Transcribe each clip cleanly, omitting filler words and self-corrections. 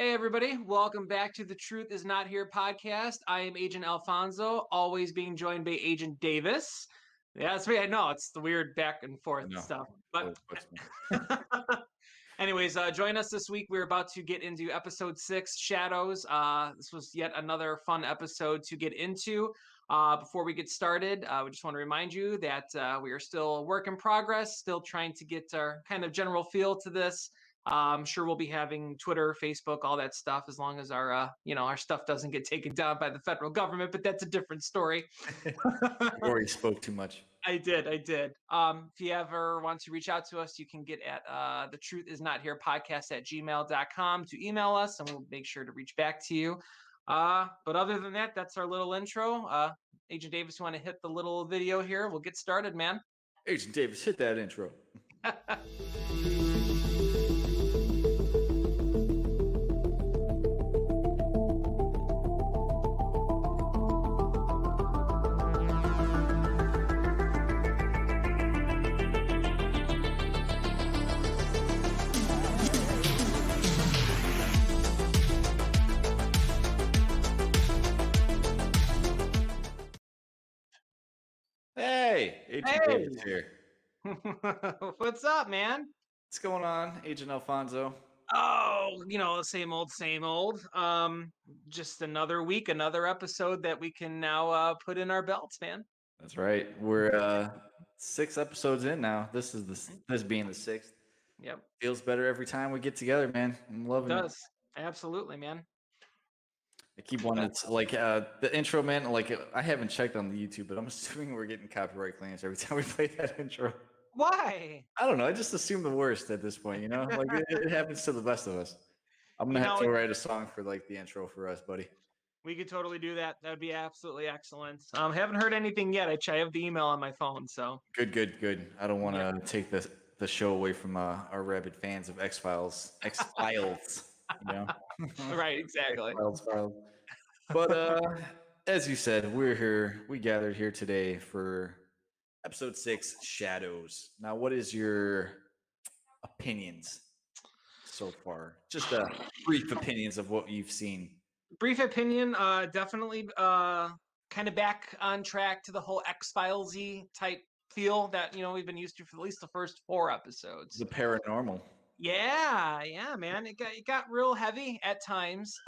Hey, everybody. Welcome back to the Truth Is Not Here podcast. I am Agent Alfonso, always being joined by Agent Davis. Yeah, that's me. I know it's the weird back and forth No, stuff. But, me. anyways, join us this week. We're about to get into episode 6, Shadows. This was yet another fun episode to get into. Before we get started, we just want to remind you that we are still a work in progress, still trying to get our kind of general feel to this. I'm sure we'll be having Twitter, Facebook, all that stuff, as long as our stuff doesn't get taken down by the federal government. But that's a different story. You already spoke too much. I did. If you ever want to reach out to us, you can get at the truth is not here podcast at gmail.com to email us, and we'll make sure to reach back to you. But other than that, that's our little intro. Agent Davis, you want to hit the little video here? We'll get started, man. Agent Davis, hit that intro. Hey, Agent Davis here. What's up, man? What's going on, Agent Alfonso? Oh, same old, same old. Just another week, another episode that we can now put in our belts, man. That's right. We're 6 episodes in now. This being the 6th. Yep. Feels better every time we get together, man. I'm loving it. It does. Absolutely, man. I keep wanting to the intro, man. Like I haven't checked on the YouTube, but I'm assuming we're getting copyright claims every time we play that intro. Why? I don't know. I just assume the worst at this point, Like it happens to the best of us. I'm gonna have to write a song for like the intro for us, buddy. We could totally do that. That'd be absolutely excellent. Haven't heard anything yet. I have the email on my phone, so good. I don't want to take the show away from our rabid fans of X-Files. Right, exactly. X-Files. But as you said, we're here. We gathered here today for episode 6, Shadows. Now, what is your opinions so far? Just brief opinions of what you've seen. Brief opinion, definitely kind of back on track to the whole X-Files-y type feel that, we've been used to for at least the first 4 episodes. The paranormal. Yeah, man. It got real heavy at times.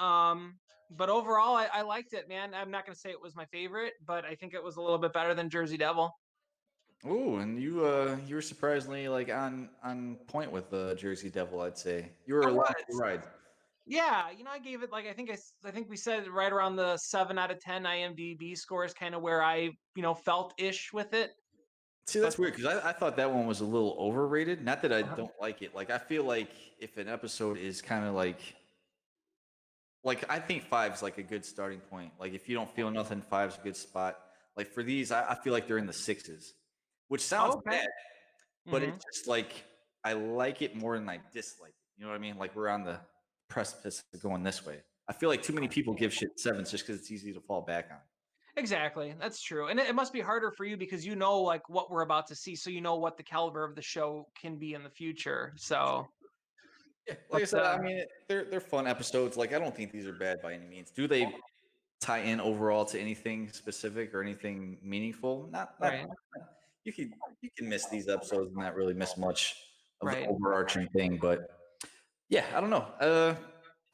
But overall, I liked it, man. I'm not going to say it was my favorite, but I think it was a little bit better than Jersey Devil. Oh, and you were surprisingly like on point with Jersey Devil, I'd say. You were along for the ride. Yeah, I gave it like I think we said right around the 7 out of 10 IMDb score is kind of where I felt ish with it. See, that's weird because I thought that one was a little overrated. Not that I don't like it. Like I feel like if an episode is kind of like I think 5's like a good starting point. Like if you don't feel nothing, 5's a good spot. Like for these, I feel like they're in the 6s, which sounds bad, but it's just like I like it more than I dislike it. You know what I mean? Like we're on the precipice of going this way. I feel like too many people give shit 7s just because it's easy to fall back on. Exactly. That's true. And it must be harder for you because like what we're about to see. So what the caliber of the show can be in the future. So yeah, like I said, I mean, they're fun episodes. Like I don't think these are bad by any means. Do they tie in overall to anything specific or anything meaningful? Not right. You can miss these episodes and not really miss much of the overarching thing. But yeah, I don't know.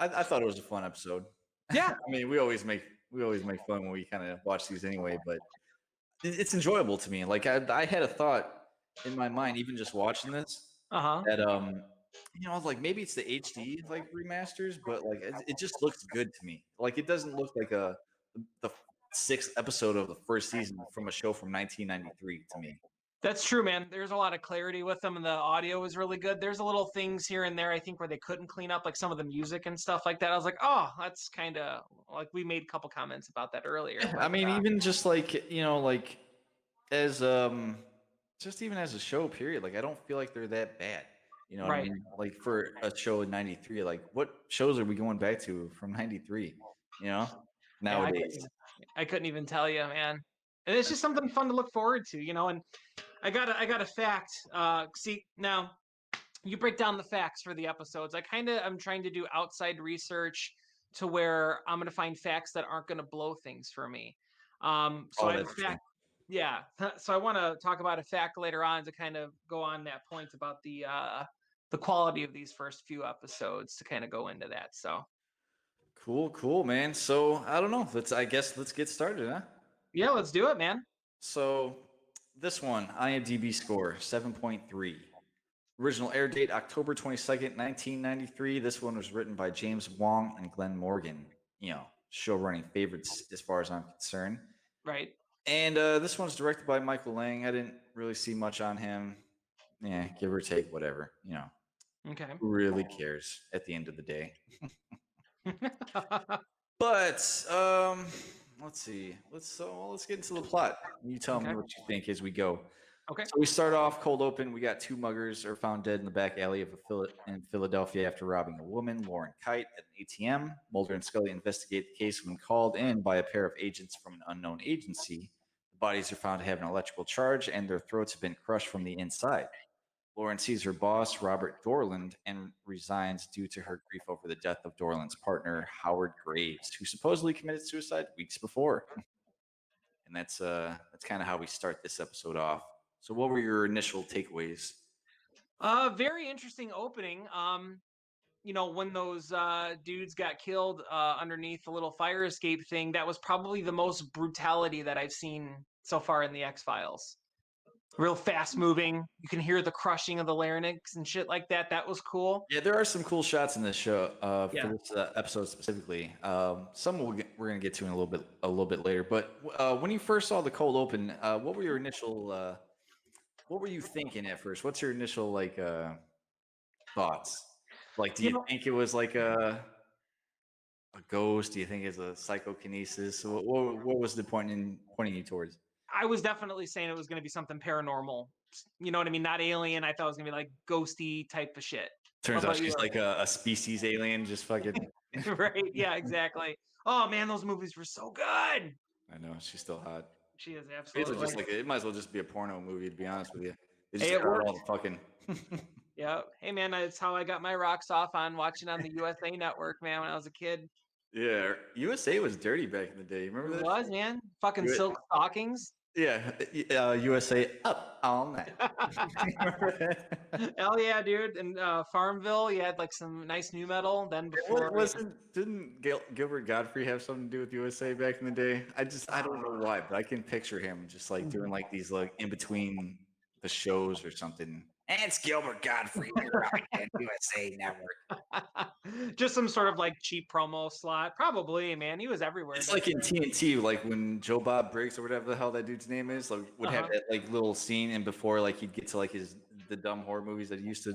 I thought it was a fun episode. Yeah. I mean, we always make fun when we kind of watch these anyway, but it's enjoyable to me. Like I had a thought in my mind, even just watching this, that I was like, maybe it's the HD like remasters, but like it just looks good to me. Like it doesn't look like the 6th episode of the first season from a show from 1993 to me. That's true, man. There's a lot of clarity with them, and the audio was really good. There's a little things here and there, I think, where they couldn't clean up, like some of the music and stuff like that. I was like, oh, that's kind of like we made a couple comments about that earlier. Yeah, I mean, even just like like as just even as a show period, like I don't feel like they're that bad. You know what I mean? Like for a show in 93, like what shows are we going back to from 93? Nowadays. I couldn't even tell you, man. And it's just something fun to look forward to, and I got a fact. See, now, you break down the facts for the episodes. I'm trying to do outside research to where I'm going to find facts that aren't going to blow things for me. So Oh, I have a that's true. fact. Yeah. So I want to talk about a fact later on to kind of go on that point about the quality of these first few episodes to kind of go into that. So Cool, man. So I don't know. Let's get started, huh? yeah, let's do it, man. So this one, IMDb score 7.3. Original air date October 22nd, 1993. This one was written by James Wong and Glenn Morgan. Show running favorites as far as I'm concerned. Right. And this one's directed by Michael Lang. I didn't really see much on him. Yeah, give or take, whatever. Okay. Who really cares at the end of the day? But let's see. Let's get into the plot. You tell me what you think as we go. Okay. So we start off cold open. We got two muggers are found dead in the back alley of in Philadelphia after robbing a woman, Lauren Kite, at an ATM. Mulder and Scully investigate the case when called in by a pair of agents from an unknown agency. The bodies are found to have an electrical charge, and their throats have been crushed from the inside. Lauren sees her boss, Robert Dorland, and resigns due to her grief over the death of Dorland's partner, Howard Graves, who supposedly committed suicide weeks before. And that's kind of how we start this episode off. So what were your initial takeaways? Very interesting opening. When those dudes got killed underneath the little fire escape thing, that was probably the most brutality that I've seen so far in the X-Files. Real fast moving. You can hear the crushing of the larynx and shit like that. That was cool. Yeah, there are some cool shots in this show for this episode specifically. Some we're gonna get to in a little bit later. But when you first saw the cold open, what were your initial? What were you thinking at first? What's your initial thoughts? Like, do you think it was like a ghost? Do you think it's a psychokinesis? What was the pointing you towards? I was definitely saying it was going to be something paranormal. You know what I mean? Not alien. I thought it was going to be like ghosty type of shit. Turns out she's like a species alien, just fucking. Right? Yeah, exactly. Oh man, those movies were so good. I know, she's still hot. She is absolutely. Just it might as well just be a porno movie, to be honest with you. They Hey, just got all the fucking. Yeah. Hey man, that's how I got my rocks off on watching on the USA Network, man, when I was a kid. Yeah, USA was dirty back in the day. You remember that? It was, man. Fucking silk stockings. Yeah, USA up all night. Hell yeah, dude! And Farmville, you had like some nice new metal. Then before, didn't Gilbert Godfrey have something to do with USA back in the day? I don't know why, but I can picture him just like doing like these like in between the shows or something. And it's Gilbert Godfrey here on USA Network. Just some sort of like cheap promo slot, probably. Man, he was everywhere. It's like in TNT, like when Joe Bob Briggs or whatever the hell that dude's name is, like would have that like little scene, and before like he'd get to like the dumb horror movies that he used to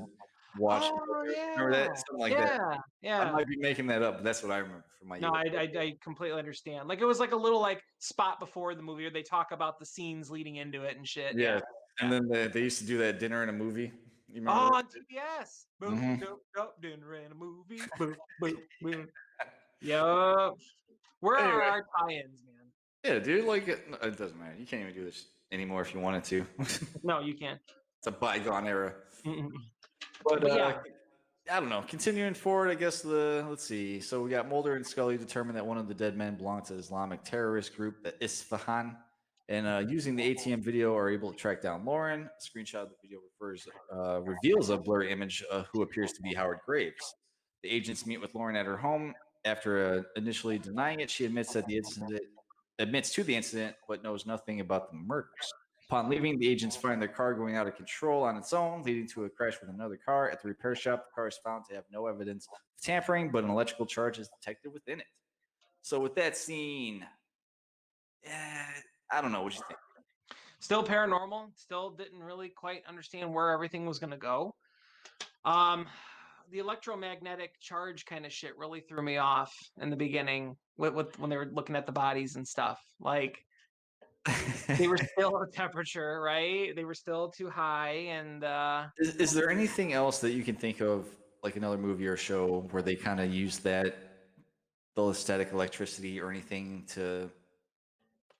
watch. Oh yeah, remember that? Something like that. Yeah. I might be making that up, but that's what I remember from my. No, I completely understand. Like it was like a little like spot before the movie where they talk about the scenes leading into it and shit. Yeah. And then they used to do that dinner in a movie. You remember that? On TBS. Boom, dinner in a movie. Boom, boom, boom. Yup. Where are our tie-ins, man? Yeah, dude. Like it doesn't matter. You can't even do this anymore if you wanted to. No, you can't. It's a bygone era. But yeah. I don't know. Continuing forward, I guess let's see. So we got Mulder and Scully determined that one of the dead men belonged to the Islamic terrorist group, the Isfahan, and using the ATM video are able to track down Lauren. A screenshot of the video reveals a blurry image who appears to be Howard Graves. The agents meet with Lauren at her home. After initially denying it, she admits to the incident, but knows nothing about the murders. Upon leaving, the agents find their car going out of control on its own, leading to a crash with another car. At the repair shop, the car is found to have no evidence of tampering, but an electrical charge is detected within it. So with that scene, I don't know. What do you think? Still paranormal. Still didn't really quite understand where everything was going to go. The electromagnetic charge kind of shit really threw me off in the beginning with when they were looking at the bodies and stuff. Like they were still at temperature, right? They were still too high. And is there anything else that you can think of, like another movie or show where they kind of use the static electricity or anything to,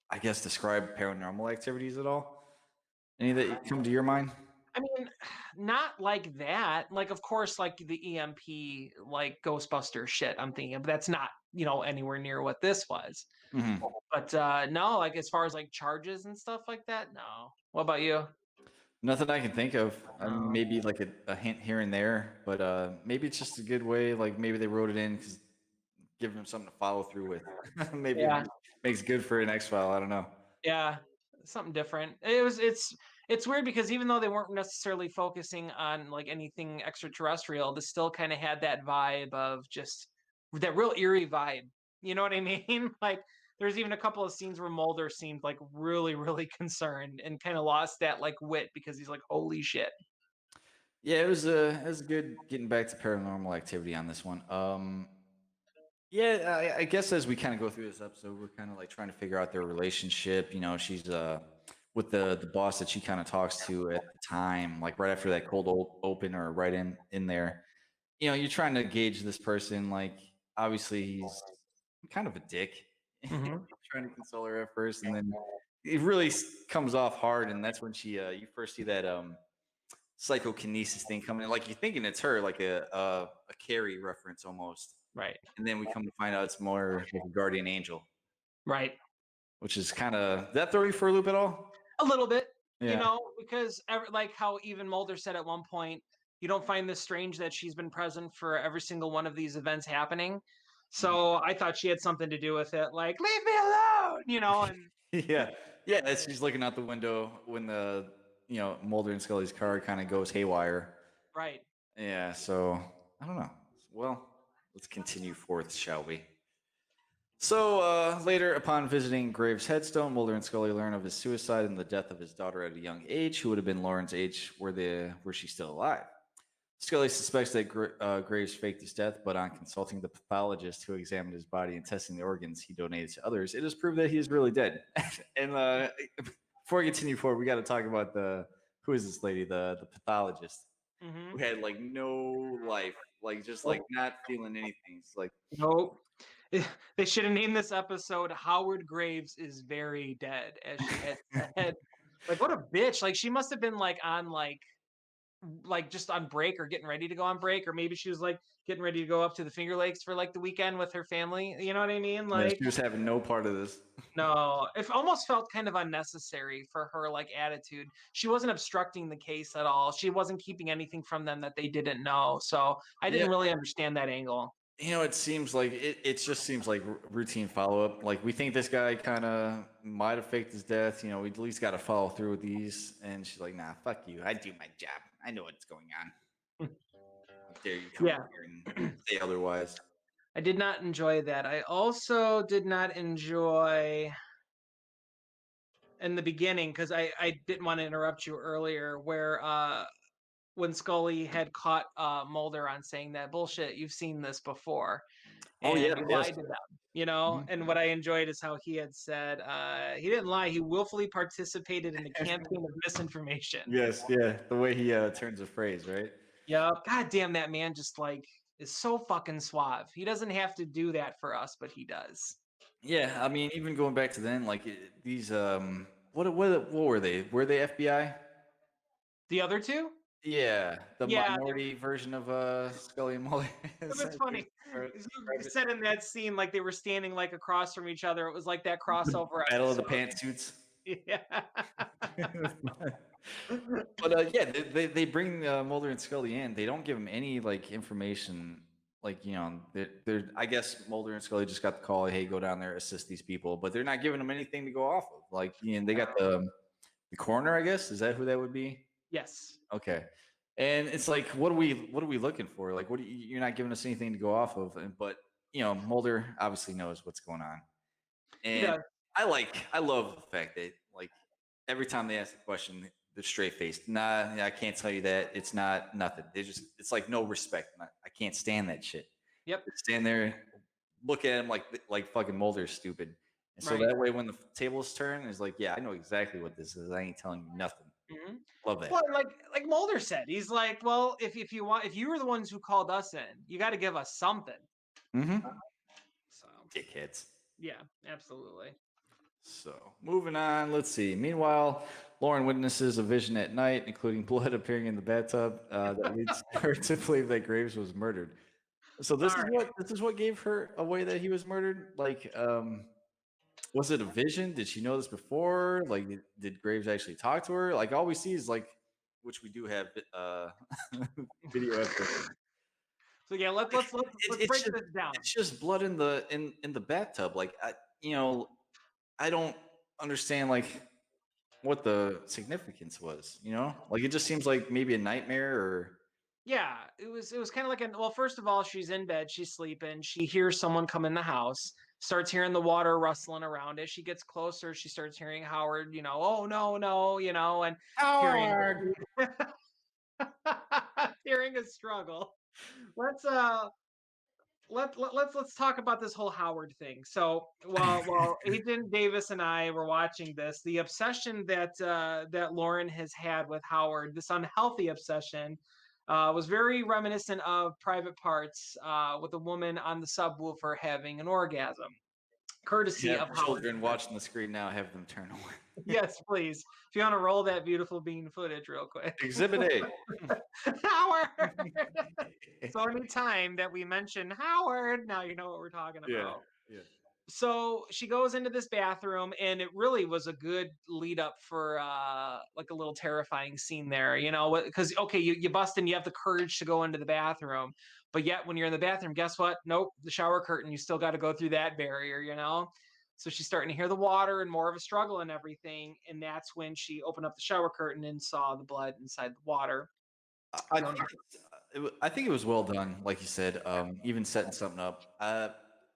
I guess, describe paranormal activities at all? Any that come to your mind? I mean, not like that. Like, of course, like the EMP, like Ghostbuster shit. I'm thinking, but that's not anywhere near what this was. Mhm. But no, like as far as like charges and stuff like that, no. What about you? Nothing I can think of. I mean, No. maybe like a hint here and there, but maybe it's just a good way. Like maybe they wrote it in because give them something to follow through with. Maybe it Yeah. makes good for an X file. I don't know. Yeah, something different. It's weird because even though they weren't necessarily focusing on like anything extraterrestrial, this still kind of had that vibe of just that real eerie vibe. You know what I mean? Like there's even a couple of scenes where Mulder seemed like really, really concerned and kind of lost that like wit because he's like, "Holy shit!" Yeah, it was good getting back to paranormal activity on this one. Yeah, I guess as we kind of go through this episode, we're kind of like trying to figure out their relationship. You know, she's with the boss that she kind of talks to at the time, like right after that cold open or right in there. You know, you're trying to gauge this person. Like, obviously, he's kind of a dick. Hmm. Trying to console her at first, and then it really comes off hard. And that's when she you first see that psychokinesis thing coming in. Like you're thinking it's her, like a Carrie reference almost. Right. And then we come to find out it's more like a guardian angel, Right. which is kind of did that throw you for a loop at all? A little bit, Yeah. because like how even Mulder said at one point, you don't find this strange that she's been present for every single one of these events happening. Mhm. So I thought she had something to do with it, like leave me alone, and Yeah. Yeah. As she's looking out the window when the Mulder and Scully's car kind of goes haywire. right. Yeah. So I don't know. Well, let's continue forth, shall we? So later, upon visiting Graves' headstone, Mulder and Scully learn of his suicide and the death of his daughter at a young age, who would have been Lauren's age were she still alive. Scully suspects that Graves faked his death, but on consulting the pathologist who examined his body and testing the organs he donated to others, it is proved that he is really dead. And before we continue forward, we got to talk about the who is this lady, the pathologist Hmm. who had like no life, like just like Nope. not feeling anything. It's like Nope. They should have named this episode "Howard Graves is very dead," as she had said. Like, what a bitch! Like, she must have been like on like just on break or getting ready to go on break, or maybe she was like getting ready to go up to the Finger Lakes for like the weekend with her family. You know what I mean? yeah, Like, she was having no part of this. no, it almost felt kind of unnecessary for her like attitude. She wasn't obstructing the case at all. She wasn't keeping anything from them that they didn't know. So I Yeah, didn't really understand that angle. it seems like it just seems like routine follow up. Like we think this guy kind of might have faked his death. We at least got to follow through with these. And she's like, "Nah, fuck you. I do my job. I know what's going on. How dare you come in Yeah. here and say otherwise?" I did not enjoy that. I also did not enjoy in the beginning because I didn't want to interrupt you earlier where when Scully had caught Mulder on saying that bullshit, you've seen this before, Oh yeah, and you yes. lied to them. Mhm. And what I enjoyed is how he had said he didn't lie. He willfully participated in a campaign of misinformation. Yes, yeah. The way he turns a phrase, right? Yeah, god damn, that man just like is so fucking suave. He doesn't have to do that for us, but he does. Yeah, I mean, even going back to then, like these, what were they? Were they FBI? The other two, Yeah, the yeah, minority version of Scully and Mulder. it was funny. You said in that scene like they were standing like across from each other. It was like that The crossover Battle of the episode. Pantsuits. Yeah. But yeah, they bring Mulder and Scully in. They don't give them any like information. Like they're I guess Mulder and Scully just got the call. Hey, go down there, assist these people. But they're not giving them anything to go off of. Like they got the coroner. I guess is that who that would be? Yes. Okay. And it's like, what are we looking for? Like, you're not giving us anything to go off of. But Mulder obviously knows what's going on. He And does. I love the fact that like every time they ask the question, they're straight faced. Nah, I can't tell you that. It's not nothing. It's like no respect. I can't stand that shit. Yep. They stand there, look at him like fucking Mulder's stupid. And so Right. that way, when the tables turn, it's like, yeah, I know exactly what this is. I ain't telling you nothing. Mhm. Love that. Well, like Mulder said, he's like, well, if you were the ones who called us in, you got to give us something. Mm-hmm. So Dickheads. yeah, absolutely. So, moving on, let's see. Meanwhile, Lauren witnesses a vision at night, including blood appearing in the bathtub, that leads her to believe that Graves was murdered. So All right. this is what gave her away that he was murdered. Like, was it a vision? Did she know this before? Like, did Graves actually talk to her? Like, all we see is like, which we do have video evidence. So yeah, let's Like, break this down. it's just blood in the bathtub. Like, I don't understand like what the significance was. Like it just seems like maybe a nightmare or Yeah, it was kind of like well, first of all, she's in bed, she's sleeping, she hears someone come in the house, starts hearing the water rustling around. As she gets closer, she starts hearing Howard, oh no, no, and hearing Howard. hearing a struggle. Let's let's talk about this whole Howard thing. So while Agent Davis and I were watching this, the obsession that Lauren has had with Howard, this unhealthy obsession, was very reminiscent of Private Parts, with a woman on the subwoofer having an orgasm, courtesy Yeah, of Howard. children watching the screen now, have them turn away. Yes, please. If you want to roll that beautiful bean footage real quick. Exhibit A. Howard. So anytime that we mention Howard, now you know what we're talking about. Yeah. So she goes into this bathroom, and it really was a good lead up for like a little terrifying scene there, because okay, you bust in, you have the courage to go into the bathroom, but yet when you're in the bathroom, guess what? Nope, the shower curtain, you still got to go through that barrier. So she's starting to hear the water and more of a struggle and everything, and that's when she opened up the shower curtain and saw the blood inside the water. I think it was well done, like you said. Even setting something up.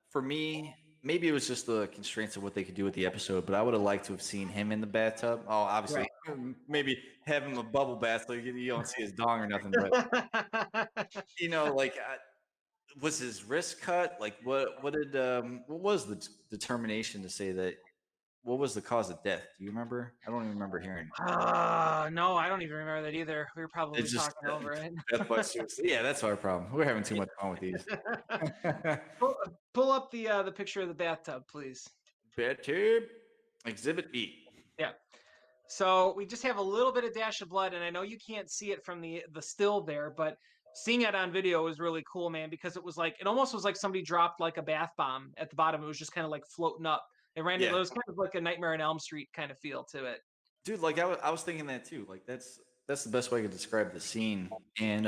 For me, maybe it was just the constraints of what they could do with the episode, but I would have liked to have seen him in the bathtub. Oh, obviously, maybe have him a bubble bath so you don't see his dong or nothing. But like, was his wrist cut? Like, what was the determination to say that? What was the cause of death? Do you remember? I don't even remember hearing. No, I don't even remember that either. We were probably It's just talking over it. death by suicide. Yeah, that's our problem. We're having too much fun with these. Pull up the picture of the bathtub, please. Bathtub, Exhibit B. Yeah. So we just have a little bit of dash of blood, and I know you can't see it from the still there, but seeing it on video was really cool, man, because it almost was like somebody dropped like a bath bomb at the bottom. It was just kind of like floating up. It was kind of like a Nightmare on Elm Street kind of feel to it. Dude, like I was thinking that too. Like that's the best way I could describe the scene. And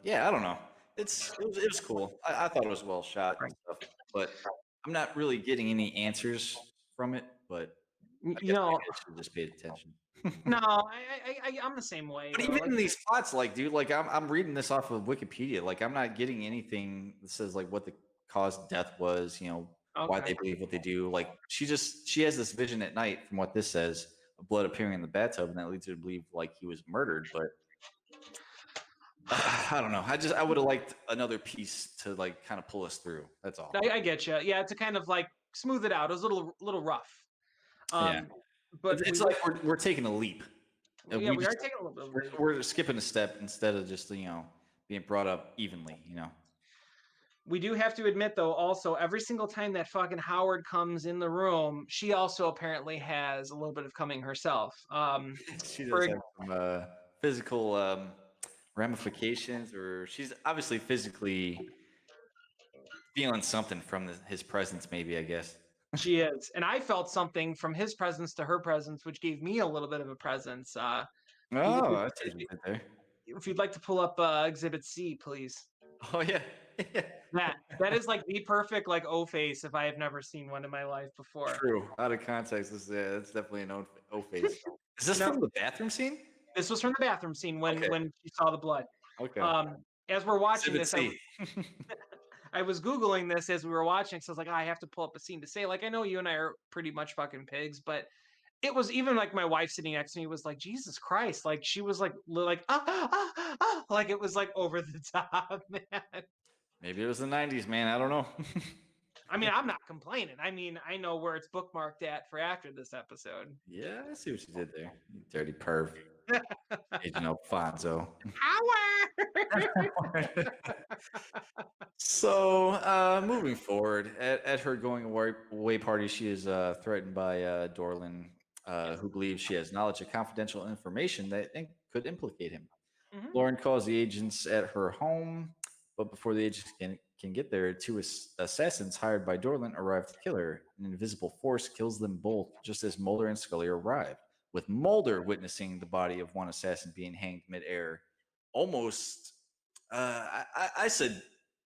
yeah, I don't know. It was cool. I thought it was well shot and stuff, but I'm not really getting any answers from it. But I guess maybe I should have just paid attention. No, I'm the same way. But even in these plots, like, dude, like I'm reading this off of Wikipedia. Like, I'm not getting anything that says like what the cause of death was. Why they believe what they do. Like, she has this vision at night, from what this says, of blood appearing in the bathtub, and that leads her to believe like he was murdered. But I don't know. I would have liked another piece to like kind of pull us through. That's all. I get you. Yeah, to kind of like smooth it out. It was a little rough. Yeah, but it's like we're taking a leap. Yeah, we are taking a little bit. We're skipping a step instead of just being brought up evenly. We do have to admit, though, also, every single time that fucking Howard comes in the room, she also apparently has a little bit of coming herself. She does have some physical ramifications, or she's obviously physically feeling something from his presence, maybe, I guess. She is. And I felt something from his presence to her presence, which gave me a little bit of a presence. That's there. If you'd like to pull up Exhibit C, please. Oh, yeah. That is like the perfect like O face if I have never seen one in my life before. True. Out of context, that's definitely an O face. Is this from the bathroom scene? This was from the bathroom scene when she saw the blood. Okay. As we're watching this, I was Googling this as we were watching, so I was like, I have to pull up a scene to say. Like, I know you and I are pretty much fucking pigs, but it was even like my wife sitting next to me was like, Jesus Christ. Like, she was like like it was like over the top, man. Maybe it was the 90s, man. I don't know. I mean, I'm not complaining. I mean, I know where it's bookmarked at for after this episode. Yeah, I see what you did there. You dirty perv. Agent Alfonso. Power. So, moving forward, at her going away party, she is threatened by Dorlin, who believes she has knowledge of confidential information that could implicate him. Mhm. Lauren calls the agents at her home, but before the agents can get there, two assassins hired by Dorlin arrive to kill her. An invisible force kills them both just as Mulder and Scully arrive, with Mulder witnessing the body of one assassin being hanged midair. Almost, I said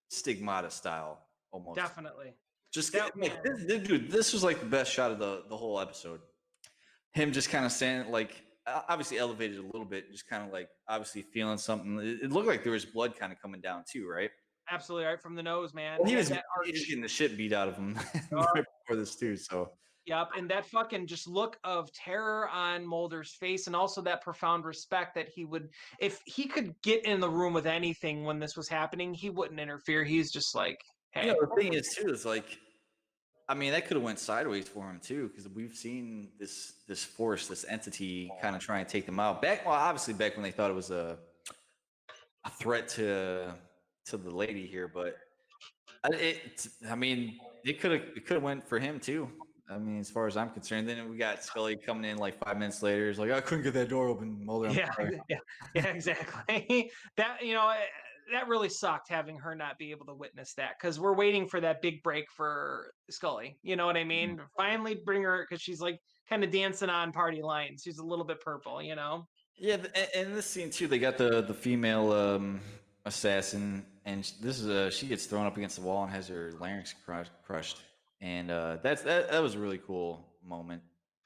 stigmata style, almost. Definitely. Just That like this, dude, this was like the best shot of the whole episode. Him just kind of standing, like obviously elevated a little bit, just kind of like obviously feeling something. It looked like there was blood kind of coming down too, right? absolutely right from the nose, man. Well, he And was that just arch. getting the shit beat out of him uh, right before this too. So Yep, and that fucking just look of terror on Mulder's face, and also that profound respect that he would, if he could get in the room with anything when this was happening, he wouldn't interfere. He's just like, hey, the thing is too is like, I mean, that could have went sideways for him too, because we've seen this force, this entity, kind of try and take them out. Well, obviously back when they thought it was a threat to the lady here, but I mean, it could have went for him too. I mean, as far as I'm concerned, then we got Scully coming in like 5 minutes later. He's like, I couldn't get that door open, Mulder. yeah, yeah, exactly. That that really sucked having her not be able to witness that, because we're waiting for that big break for Scully. You know what I mean? Finally, bring her, because she's like kind of dancing on party lines. She's a little bit purple, you know. Yeah, and in this scene too, they got the female assassin, and this is she gets thrown up against the wall and has her larynx crushed, and that was a really cool moment.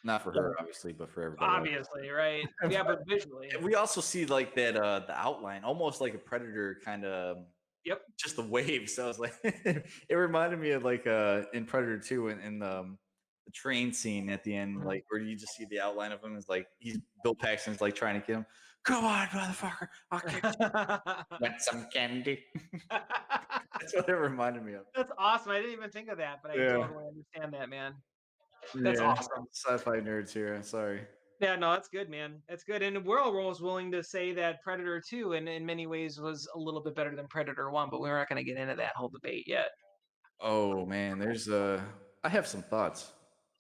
Not for her, obviously, but for everybody else. Obviously, right? Yeah, but visually, We also see like that the outline, almost like a predator kind of, yep. just the waves. So I was like, it reminded me of like in Predator 2 in the train scene at the end, like where you just see the outline of him. It's like Bill Paxton's like trying to get him. Come on, motherfucker! I'll get you. Want some candy? That's what it reminded me of. That's awesome. I didn't even think of that, but I Yeah. totally understand that, man. That's Yeah, awesome. sci-fi nerds here. Sorry. Yeah, no, that's good, man. That's good. And we're almost willing to say that Predator 2 in many ways was a little bit better than Predator 1, but we're not going to get into that whole debate yet. Oh man, there's I have some thoughts.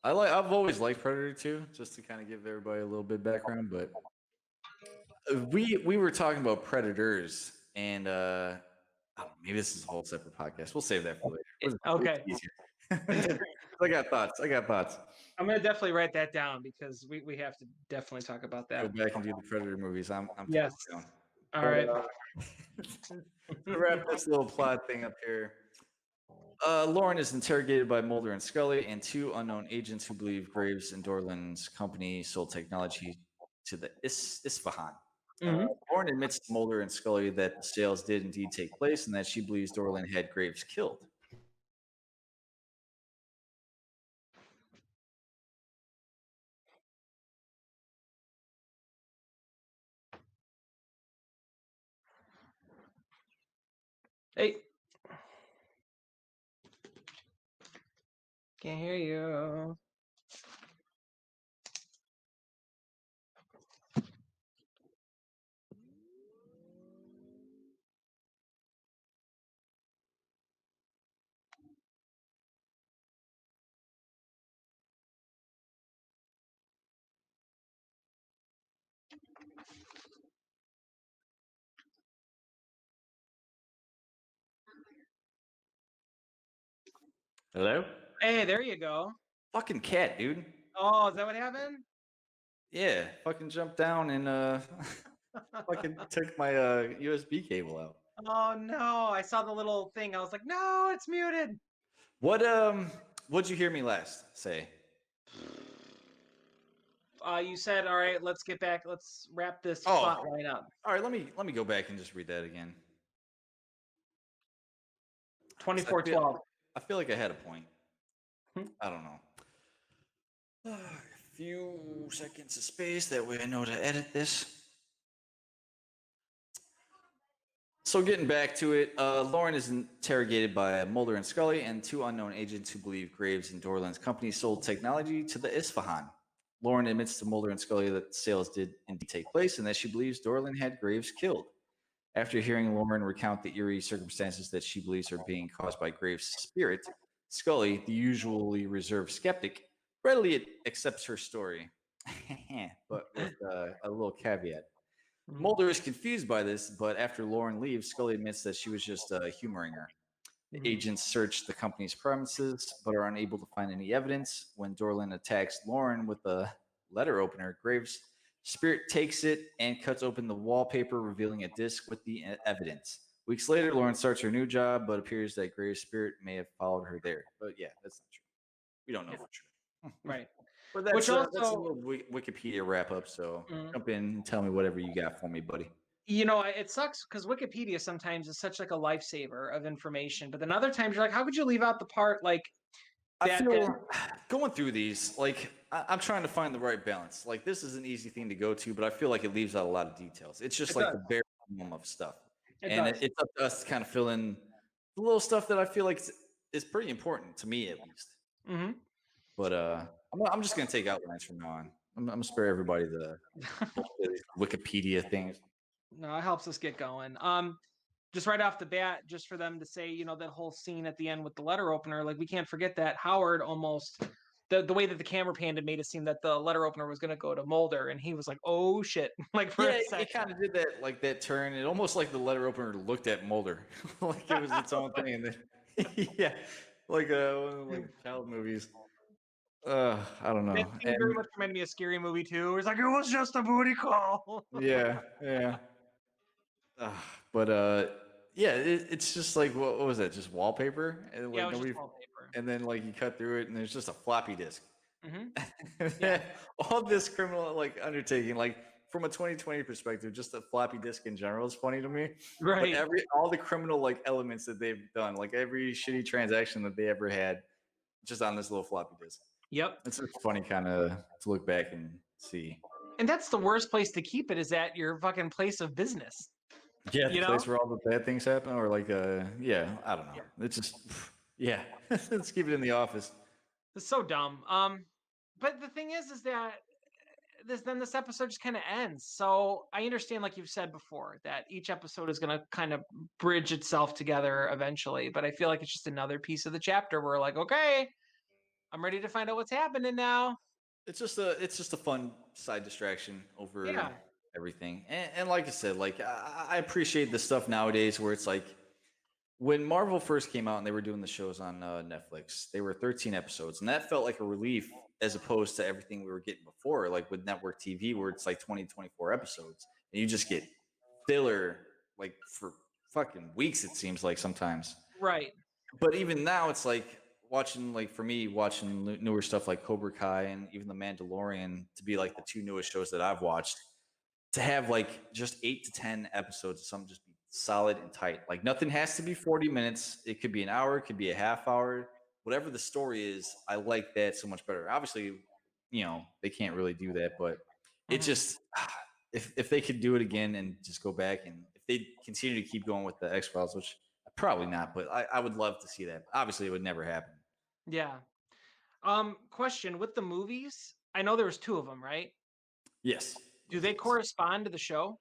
I've always liked Predator 2, just to kind of give everybody a little bit background, but we were talking about predators, and I don't know, maybe this is a whole separate podcast. We'll save that for later. Okay. I got thoughts. I'm going to definitely write that down, because we have to definitely talk about Go that. back and do the Predator movies. I'm Yes. down. All right. To wrap this little plot thing up here, Lauren is interrogated by Mulder and Scully and two unknown agents who believe Graves and Dorland's company sold technology to the Isfahan. Lauren admits to Mulder and Scully that the sales did indeed take place and that she believes Dorland had Graves killed. Hey. Can't hear you. Hello? Hey, there you go. Fucking cat, dude. Oh, is that what happened? Yeah, fucking jumped down and fucking took my USB cable out. Oh no, I saw the little thing. I was like, no, it's muted. What'd you hear me last say? You said, all right, let's get back. Let's wrap this Oh. plot line up. All right, let me go back and just read that again. 2412. I feel like I had a point. Hmm. I don't know. A few seconds of space, that way I know to edit this. So getting back to it, Lauren is interrogated by Mulder and Scully and two unknown agents who believe Graves and Dorland's company sold technology to the Isfahan. Lauren admits to Mulder and Scully that sales did indeed take place and that she believes Dorlin had Graves killed. After hearing Lauren recount the eerie circumstances that she believes are being caused by Graves' spirit, Scully, the usually reserved skeptic, readily accepts her story, but with a little caveat. Mhm. Mulder is confused by this, but after Lauren leaves, Scully admits that she was just humoring her. The Mhm. agents search the company's premises, but are unable to find any evidence. When Dorlin attacks Lauren with a letter opener, Graves' spirit takes it and cuts open the wallpaper, revealing a disc with the evidence. Weeks later, Lauren starts her new job, but appears that Graves' spirit may have followed her there. But yeah, that's not true. We don't know Yeah, for sure. right. But Which that's a also, little Wikipedia wrap up. So mhm, jump in and tell me whatever you got for me, buddy. it sucks because Wikipedia sometimes is such like a lifesaver of information, but then other times you're like, how could you leave out the part like I that? feel going through these, like I'm trying to find the right balance. Like this is an easy thing to go to, but I feel like it leaves out a lot of details. It's just It like does. the bare minimum of stuff, It and does. it's up to us to kind of fill in the little stuff that I feel like is pretty important to me at least. Hmm. But I'm just gonna take outlines from now on. I'm gonna spare everybody the bullshit, these Wikipedia things. No, it helps us get going. Just right off the bat, just for them to say, that whole scene at the end with the letter opener, like we can't forget that Howard almost the way that the camera panned it made it seem that the letter opener was gonna go to Mulder, and he was like, "Oh shit!" like for Yeah, a it second. kind of did that like that turn. It almost like the letter opener looked at Mulder, like it was its own thing. And then, yeah, like one of like child movies. I don't That know. scene very And much reminded me of Scary Movie too. It's like it was just a booty call. yeah, yeah. Uh, but yeah, it's just like what was that? Just wallpaper, and Yeah, it like was just nobody. wallpaper. And then like you cut through it, and there's just a floppy disk. Hmm. And Yeah, then all this criminal like undertaking, like from a 2020 perspective, just a floppy disk in general is funny to me. But right. all the criminal like elements that they've done, like every shitty transaction that they ever had, just on this little floppy disk. Yep. It's just funny kind of to look back and see. And that's the worst place to keep it is at your fucking place of business. Yeah, the You know? place where all the bad things happen, or like yeah, I don't know. Yeah. It's just yeah. Let's keep it in the office. It's so dumb. But the thing is that this episode just kind of ends. So I understand, like you've said before, that each episode is going to kind of bridge itself together eventually. But I feel like it's just another piece of the chapter where, like, okay, I'm ready to find out what's happening now. It's just a fun side distraction over Yeah, everything. And like I said, like I appreciate the stuff nowadays where it's like when Marvel first came out and they were doing the shows on Netflix, they were 13 episodes, and that felt like a relief as opposed to everything we were getting before, like with network TV, where it's like 20, 24 episodes, and you just get filler like for fucking weeks. It seems like sometimes. right. But even now, it's like watching, like for me, watching newer stuff like Cobra Kai and even The Mandalorian to be like the two newest shows that I've watched. To have like just 8 to 10 episodes of something just be solid and tight. Like nothing has to be 40 minutes. It could be an hour, it could be a half hour. Whatever the story is, I like that so much better. Obviously, they can't really do that, but it Mhm. just if they could do it again and just go back, and if they continue to keep going with the X Files, which probably not, but I would love to see that. Obviously, it would never happen. Yeah. Question with the movies. I know there was two of them, right? Yes, Do yes, they yes. correspond to the show?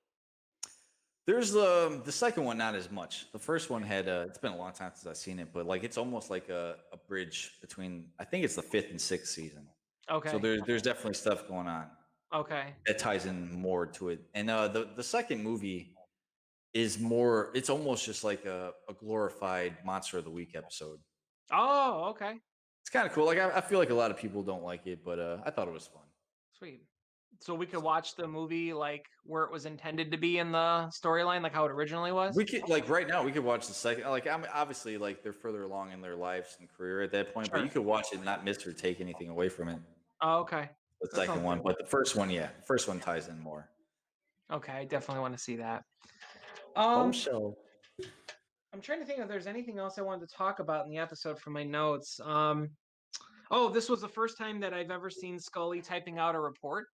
There's the second one, not as much. The first one had it's been a long time since I've seen it, but like it's almost like a bridge between, I think it's the fifth and sixth season. So Okay. there's definitely stuff going on Okay. that ties in more to it. And the second movie is more, it's almost just like a glorified Monster of the Week episode. Oh, okay. It's kind of cool. Like I feel like a lot of people don't like it, but I thought it was fun. Sweet. So we could watch the movie like where it was intended to be in the storyline, like how it originally was? We could like right now we could watch the second. Like I'm obviously like they're further along in their lives and career at that point, but you Sure. could watch it and not miss or take anything away from it. Oh, okay. The That second sounds one, good. but the first one, yeah, first one ties in more. Okay, I definitely want to see that. Oh, Um, so I'm trying to think if there's anything else I wanted to talk about in the episode from my notes. Oh, this was the first time that I've ever seen Scully typing out a report.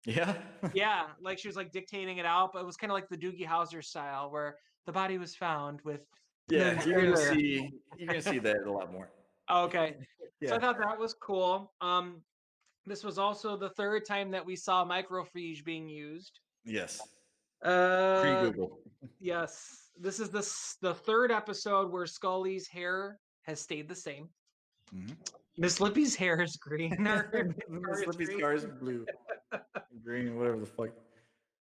yeah, Yeah, like she was like dictating it out, but it was kind of like the Doogie Howser style, where the body was found with. yeah. You're gonna see that a lot more. Okay, so I Yeah, thought that was cool. This was also the third time that we saw microfiche being used. Yes. Uh, Pre-Google. yes. This is the third episode where Scully's hair has stayed the same. Mm-hmm. Miss Lippy's hair is green. Or Miss Lippy's car is blue, green, whatever the fuck.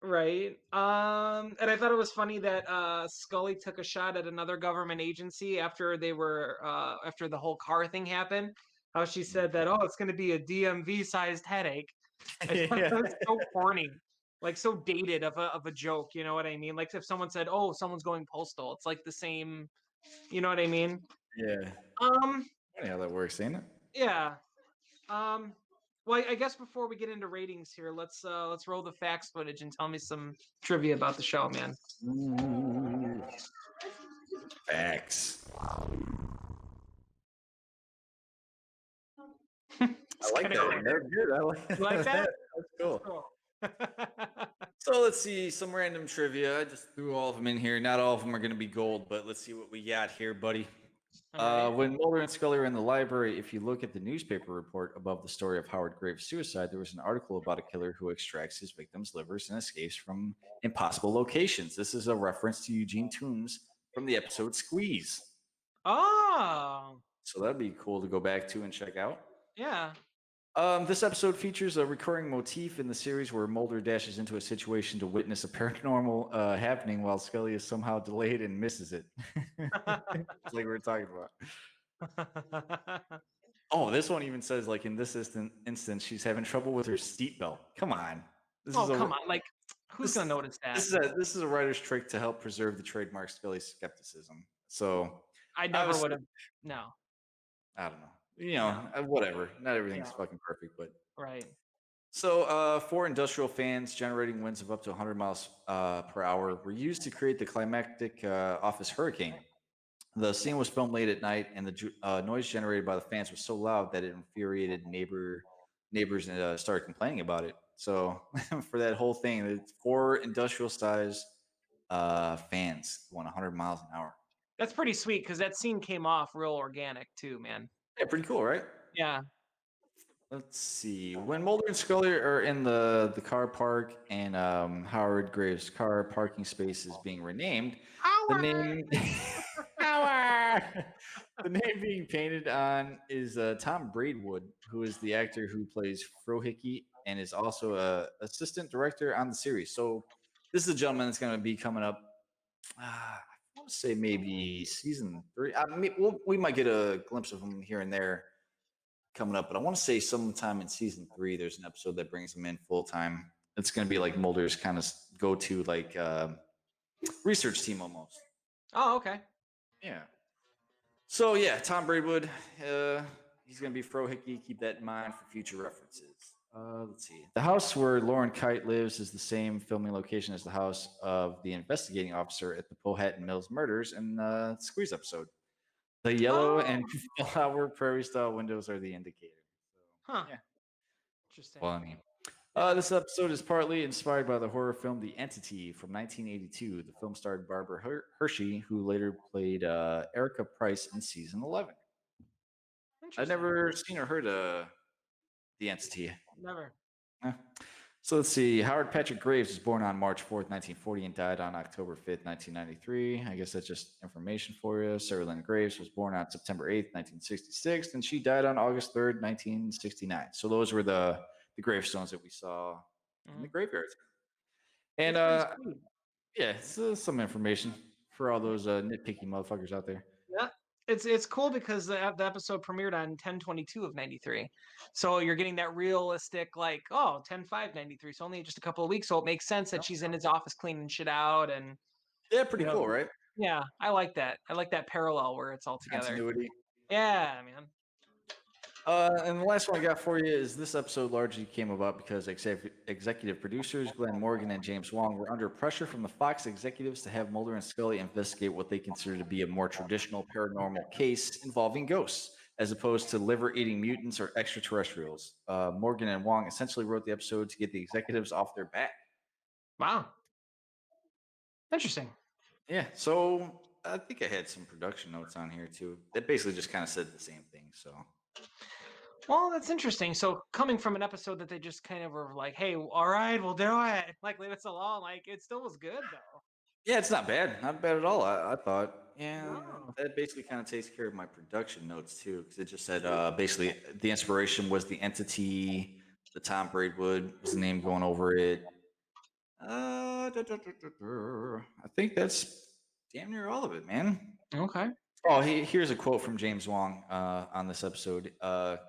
Right. And I thought it was funny that Scully took a shot at another government agency after they were after the whole car thing happened. How she said that, oh, it's gonna be a DMV sized headache. I thought that Yeah. was so corny. Like so dated of a joke, you know what I mean? Like if someone said, "Oh, someone's going postal," it's like the same, you know what I mean? Yeah. Um, Funny how that works, ain't it? yeah. Um, well, I guess before we get into ratings here, let's roll the facts footage and tell me some trivia about the show, man. Ooh. Facts. I like that one. That's good. I like, You like that? That's cool. Cool. So let's see some random trivia. I just threw all of them in here. Not all of them are going to be gold, but let's see what we got here, buddy. All right. When Mulder and Scully are in the library, if you look at the newspaper report above the story of Howard Graves' suicide, there was an article about a killer who extracts his victims' livers and escapes from impossible locations. This is a reference to Eugene Toombs from the episode Squeeze. Oh, So that'd be cool to go back to and check out. yeah. This episode features a recurring motif in the series where Mulder dashes into a situation to witness a paranormal happening while Scully is somehow delayed and misses it. Just like we were talking about. Oh, this one even says, like, in this instance, she's having trouble with her seatbelt. Come on. This Oh, is a, come on. Like, who's this, gonna notice that? this is a writer's trick to help preserve the trademark Scully skepticism. So I never obviously, would have. No. I don't know. You know, whatever. Not everything's fucking perfect, but Right. so, for industrial fans, generating winds of up to 100 miles per hour were used to create the climactic office hurricane. The scene was filmed late at night, and the noise generated by the fans was so loud that it infuriated neighbors and started complaining about it. So, for that whole thing, it's 4 industrial-sized fans going 100 miles an hour. That's pretty sweet because that scene came off real organic too, man. Yeah, pretty cool, right? Yeah. Let's see. When Mulder and Scully are in the car park and Howard Graves' car parking space is being renamed, the name Howard, the name being painted on is Tom Braidwood, who is the actor who plays Frohickey and is also a assistant director on the series. So this is a gentleman that's going to be coming up. I want to say maybe season 3. We might get a glimpse of him here and there coming up, but I want to say sometime in season 3, there's an episode that brings him in full time. It's going to be like Mulder's kind of go to like research team almost. Oh, okay. Yeah. So yeah, Tom Braidwood, he's going to be Frohickey. Keep that in mind for future references. Let's see. The house where Lauren Kite lives is the same filming location as the house of the investigating officer at the Powhatan Mills murders in the Squeeze episode. The yellow and flower prairie style windows are the indicator. So, Huh. yeah. Interesting. Funny. This episode is partly inspired by the horror film The Entity from 1982. The film starred Barbara Hershey, who later played Erica Price in season 11. I've never seen or heard of The Entity. Never. So let's see. Howard Patrick Graves was born on March 4th, 1940 and died on October 5th, 1993. I guess that's just information for you. Sarah Lynn Graves was born on September 8th, 1966, and she died on August 3rd, 1969. So those were the gravestones that we saw in the graveyard. And yeah, so some information for all those nitpicky motherfuckers out there. Yeah. It's cool because the episode premiered on 10/22 of 93. So you're getting that realistic, like, oh, 10/5/93. So only just a couple of weeks. So it makes sense that she's in his office cleaning shit out. And yeah, pretty cool, right? Yeah, I like that. I like that parallel where it's all together. Continuity. Yeah, man. And the last one I got for you is this episode largely came about because executive producers Glenn Morgan and James Wong were under pressure from the Fox executives to have Mulder and Scully investigate what they consider to be a more traditional paranormal case involving ghosts, as opposed to liver-eating mutants or extraterrestrials. Morgan and Wong essentially wrote the episode to get the executives off their back. Wow. Interesting. Yeah, so I think I had some production notes on here too. That basically just kind of said the same thing. So, Well, that's interesting. So coming from an episode that they just kind of were like, "Hey, all right, we'll do it," like leave us alone. Like it still was good though. Yeah, it's not bad at all. I thought, yeah, No. that basically kind of takes care of my production notes too, because it just said basically the inspiration was the entity, the Tom Braidwood was the name going over it. I think that's damn near all of it, man. Okay. Oh, here's a quote from James Wong on this episode,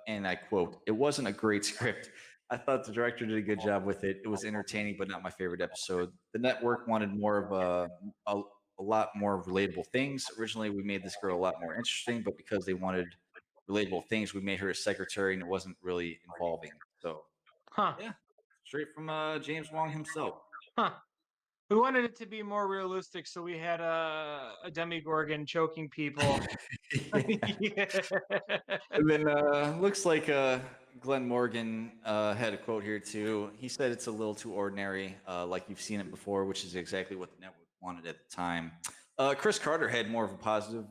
and I quote: "It wasn't a great script. I thought the director did a good job with it. It was entertaining, but not my favorite episode. The network wanted more of a lot more relatable things. Originally, we made this girl a lot more interesting, but because they wanted relatable things, we made her a secretary, and it wasn't really involving. So, Huh. yeah, straight from James Wong himself." Huh. We wanted it to be more realistic, so we had a Demigorgon choking people. Yeah. Yeah. And then looks like Glenn Morgan had a quote here too. He said it's a little too ordinary, like you've seen it before, which is exactly what the network wanted at the time. Chris Carter had more of a positive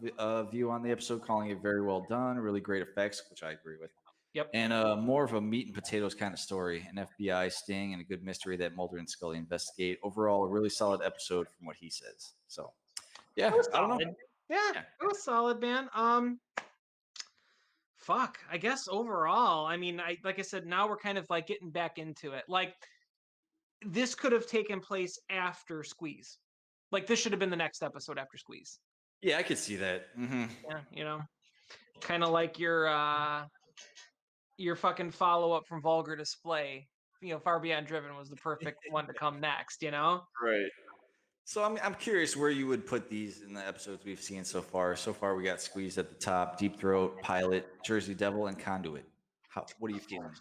view on the episode, calling it very well done, really great effects, which I agree with, Yep. and more of a meat and potatoes kind of story, an FBI sting and a good mystery that Mulder and Scully investigate. Overall, a really solid episode from what he says. So, yeah, It was I don't know. solid. Yeah, Yeah. it was solid, man. Fuck. I guess overall, I mean, I like I said, now we're kind of like getting back into it. Like this could have taken place after Squeeze. Like this should have been the next episode after Squeeze. Yeah, I could see that. Yeah, kind of like your fucking follow up from Vulgar Display. Far Beyond Driven was the perfect one to come next. Right. So I'm curious where you would put these in the episodes we've seen so far. So far, we got Squeezed at the top, Deep Throat, Pilot, Jersey Devil, and Conduit. What are you feeling?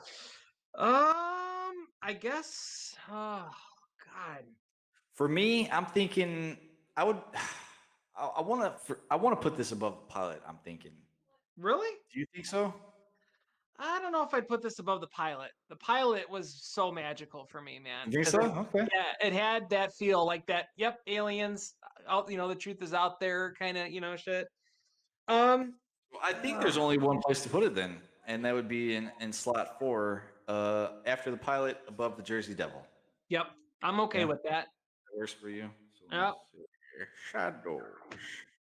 I guess. Oh God. For me, I'm thinking I would. I want to put this above the Pilot. I'm thinking. Really? Do you think so? I don't know if I'd put this above the pilot. The pilot was so magical for me, man. You think 'Cause so? Okay. yeah, it had that feel like that. Yep, aliens. Out, the truth is out there, kind of, shit. Um, Well, I think uh, there's only one place to put it then, and that would be in slot 4, after the Pilot, above the Jersey Devil. yep, I'm okay Yeah, with that. that works for you. So let me Yep, see here. Shadows.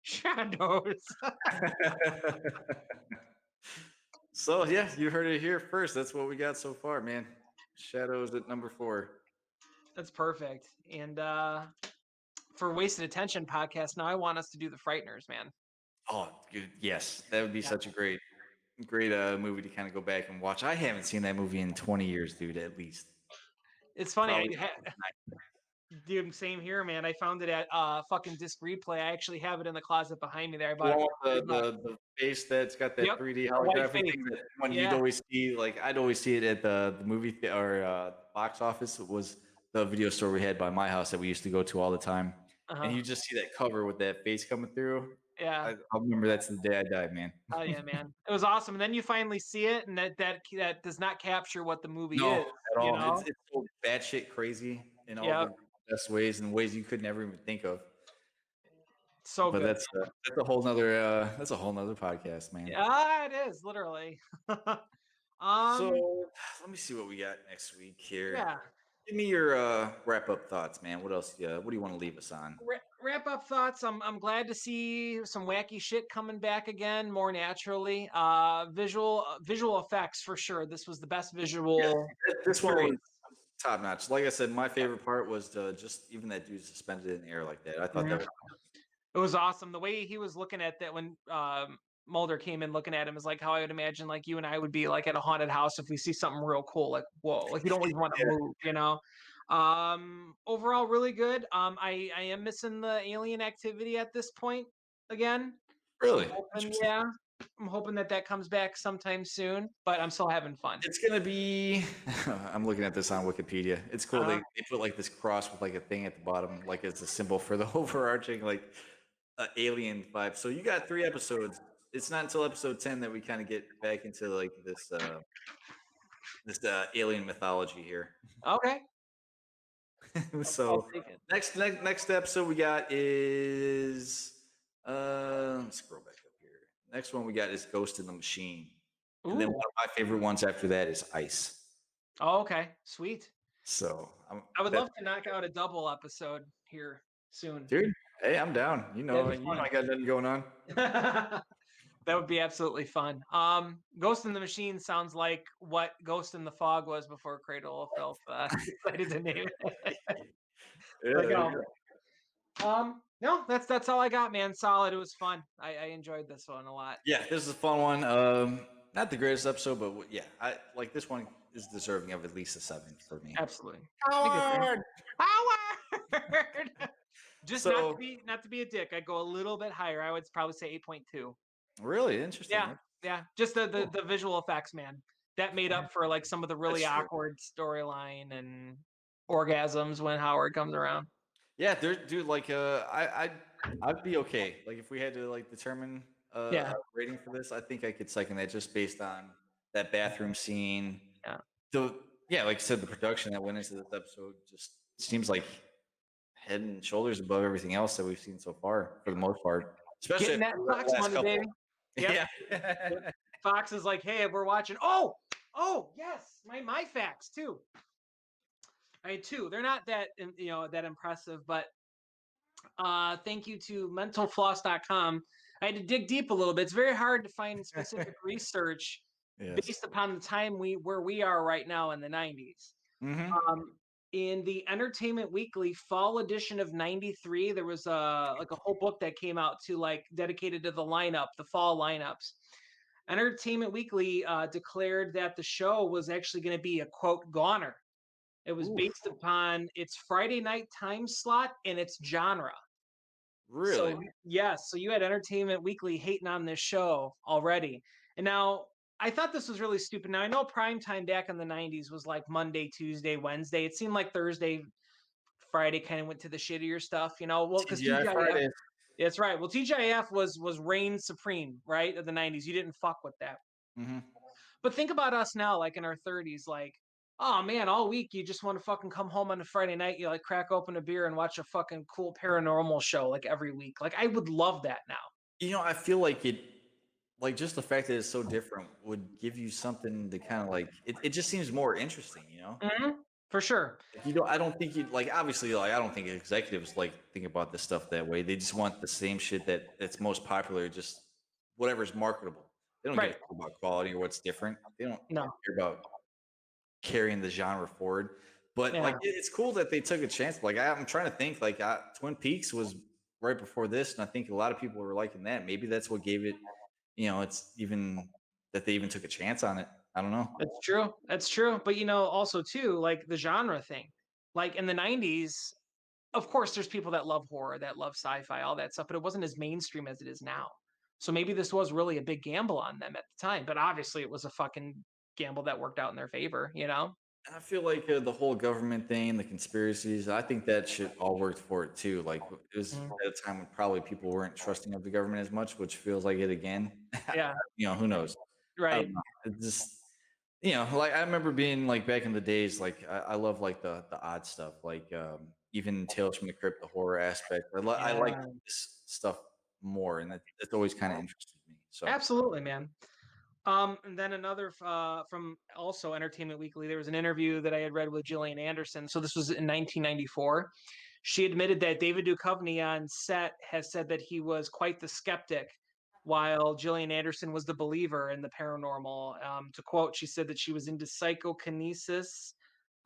shadows. So yeah, you heard it here first. That's what we got so far, man. Shadows at number 4. That's perfect. And for Wasted Attention podcast, now I want us to do the Frighteners, man. Oh, good. Yes, that would be Yeah. such a great movie to kind of go back and watch. I haven't seen that movie in 20 years, dude. At least. It's funny. Probably. Dude, same here, man. I found it at fucking Disc Replay. I actually have it in the closet behind me there. I The bought it one for with $3. the face that's got that Yep, 3D the white holographic face. thing that when you'd Yeah. always see, like I'd always see it at the movie or box office. It was the video store we had by my house that we used to go to all the time. And Uh-huh. you just see that cover with that face coming through. Yeah. I'll remember that's the day I died, man. Oh yeah, man. It was awesome. And then you finally see it, and that does not capture what the movie No, is. at all. It's so batshit crazy in all Yeah. the best ways and ways you could never even think of. So But good. that's a whole nother podcast, man. Yeah, it is literally. So um. let me see what we got next week here. Yeah. Give me your wrap up thoughts, man. What else? What do you want to leave us on? Wrap up thoughts. I'm glad to see some wacky shit coming back again, more naturally. Visual effects for sure. This was the best visual. Yeah, this one was experience. top notch. Like I said, my favorite part was just even that dude suspended in the air like that. I thought that was It was awesome. The way he was looking at that when Mulder came in looking at him is like how I would imagine like you and I would be like at a haunted house if we see something real cool. Like, whoa, like you don't even want to move. Overall really good. I am missing the alien activity at this point again. really Hoping, I'm hoping that comes back sometime soon, but I'm still having fun. It's gonna be. I'm looking at this on Wikipedia. It's cool. They put like this cross with like a thing at the bottom, like it's a symbol for the overarching like alien vibe. So you got 3 episodes. It's not until episode 10 that we kind of get back into like this alien mythology here. Okay. So next episode we got is let's scroll back up here. Next one we got is Ghost in the Machine. And then Ooh. one of my favorite ones after that is Ice. Oh, okay. Sweet. So I would that love to knock out a double episode here soon. dude. Hey, I'm down. That'd be I fun. got nothing going on. That would be absolutely fun. Ghost in the Machine sounds like what Ghost in the Fog was before Cradle of Filth. Decided to name it. Yeah, Like, there you go. no, that's all I got, man. Solid. It was fun. I enjoyed this one a lot. Yeah, this is a fun one. Not the greatest episode, but yeah, I like this one is deserving of at least a 7 for me. Absolutely. Howard! Howard! Just So not to be a dick. I'd go a little bit higher. I would probably say 8.2. really interesting. Yeah. Just the Cool. the visual effects, man. That made up for like some of the really That's true. awkward storyline and orgasms when Howard comes around. Yeah, dude, like I'd be okay. Like if we had to like determine Yeah. a rating for this, I think I could second that just based on that bathroom scene. Yeah. Yeah, like I said, the production that went into this episode just seems like head and shoulders above everything else that we've seen so far, for the most part. Especially Getting that after the Fox last money, couple. baby. Yep. Yeah. Fox is like, hey, we're watching. Oh, yes, my facts too. I mean, two. They're not that that impressive, but thank you to mentalfloss.com. I had to dig deep a little bit. It's very hard to find specific research Yes. based upon the time where we are right now in the 90s. Mm-hmm. In the Entertainment Weekly fall edition of 93, there was a whole book that came out to like dedicated to the lineup, the fall lineups. Entertainment Weekly declared that the show was actually going to be a quote goner. It was Oof. based upon its Friday night time slot and its genre. Really? So yes, so you had Entertainment Weekly hating on this show already. And now I thought this was really stupid. Now I know prime time back in the 90s was like Monday, Tuesday, Wednesday. It seemed like Thursday, Friday kind of went to the shittier stuff, well, because TGI Fridays. that's right. Well, TGIF was reign supreme, right? Of the 90s. You didn't fuck with that. Mm-hmm. But think about us now, like in our 30s, like, oh man, all week you just want to fucking come home on a Friday night, you like crack open a beer and watch a fucking cool paranormal show like every week. Like I would love that now. I feel like like just the fact that it's so different would give you something to kind of like it just seems more interesting, Mm-hmm. For sure. I don't think you like obviously like I don't think executives like think about this stuff that way. They just want the same shit that's most popular, just whatever's marketable. They don't give a Right. fuck about quality or what's different. They don't No. care about carrying the genre forward. But Yeah. like it's cool that they took a chance. Like I'm trying to think like Twin Peaks was right before this, and I think a lot of people were liking that. Maybe that's what gave it, it's even that they even took a chance on it. I don't know. That's true. That's true. But also too, like the genre thing. Like in the 90s, of course, there's people that love horror, that love sci-fi, all that stuff, but it wasn't as mainstream as it is now. So maybe this was really a big gamble on them at the time, but obviously it was a fucking gamble that worked out in their favor. I feel like the whole government thing, the conspiracies, I think that shit all worked for it too. Like it was Mhm. at a time when probably people weren't trusting of the government as much, which feels like it again. Yeah. Who knows? I Right. don't know. It just, like I remember being like back in the days, like I love like the odd stuff, like even Tales from the Crypt, the horror aspect. I like Yeah. this stuff more, and it's always kind of interested me. So Absolutely, man. And then another from also Entertainment Weekly, there was an interview that I had read with Gillian Anderson. So this was in 1994. She admitted that David Duchovny on set has said that he was quite the skeptic, while Gillian Anderson was the believer in the paranormal. To quote, she said that she was into psychokinesis,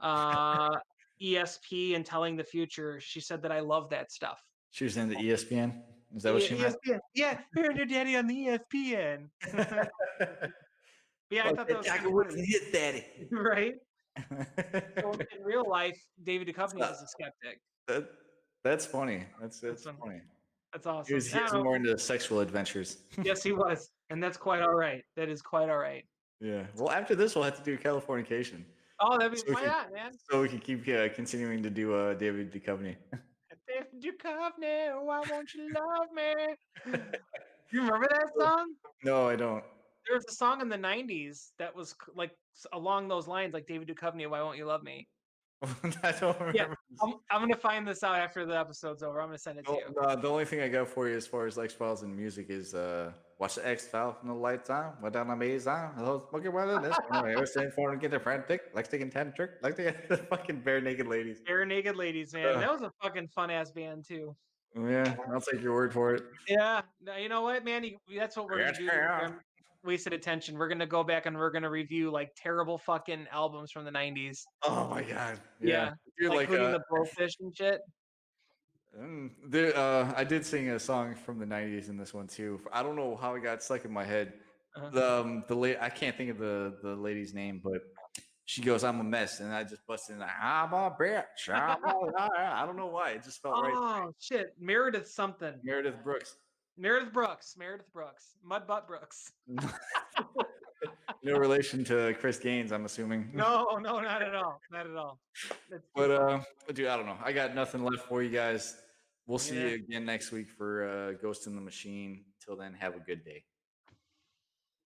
uh, ESP, and telling the future. She said that I love that stuff. she was in the ESPN. Is that what she meant? ESPN, yeah, you're your daddy on the ESPN. Yeah, I thought that was Tiger kinda Woods funny. and hit daddy. Right? So in real life, David Duchovny is a skeptic. That's funny. That's Fun. funny. That's He awesome. was, he was more into sexual adventures. Yes, he was, and that's quite all right. That is quite all right. Yeah. Well, after this, we'll have to do Californication. Oh, that'd be So we why can, not, man? so we can keep continuing to do David Duchovny. David Duchovny, why won't you love me? You remember that song? No, I don't. There was a song in the '90s that was like along those lines, like David Duchovny, why won't you love me? I don't Yeah, remember. I'm gonna find this out after the episode's over. I'm gonna send it to you. The only thing I got for you as far as X-Files and music is watch the X-Files from the lights on, went down the maze on, hello, smoking weather, this one, I was saying for to get a frantic, like taking 10 trick, like the fucking bare naked ladies. Bare Naked Ladies, man. Uh, That was a fucking fun ass band too. yeah, I'll take your word for it. Yeah. No, you know what, man? That's what we're gonna Yes, do. yeah. Wasted Attention. We're gonna go back and we're gonna review like terrible fucking albums from the 90s. Oh my god, yeah. Yeah. Dude, Like like Hootie and the Blowfish and shit. I did sing a song from the '90s in this one too. I don't know how it got stuck in my head. Uh-huh. I can't think of the lady's name, but she goes, "I'm a mess," and I just busted in. I'm a bitch. I don't know why. It just felt right. Oh shit. Meredith something. Meredith Brooks. Meredith Brooks. Meredith Brooks. Mudbutt Brooks. No relation to Chris Gaines, I'm assuming. No, no, not at all. Not at all. That's too But funny. dude, I don't know. I got nothing left for you guys. We'll see Yeah. you again next week for Ghost in the Machine. Till then, have a good day.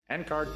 End card.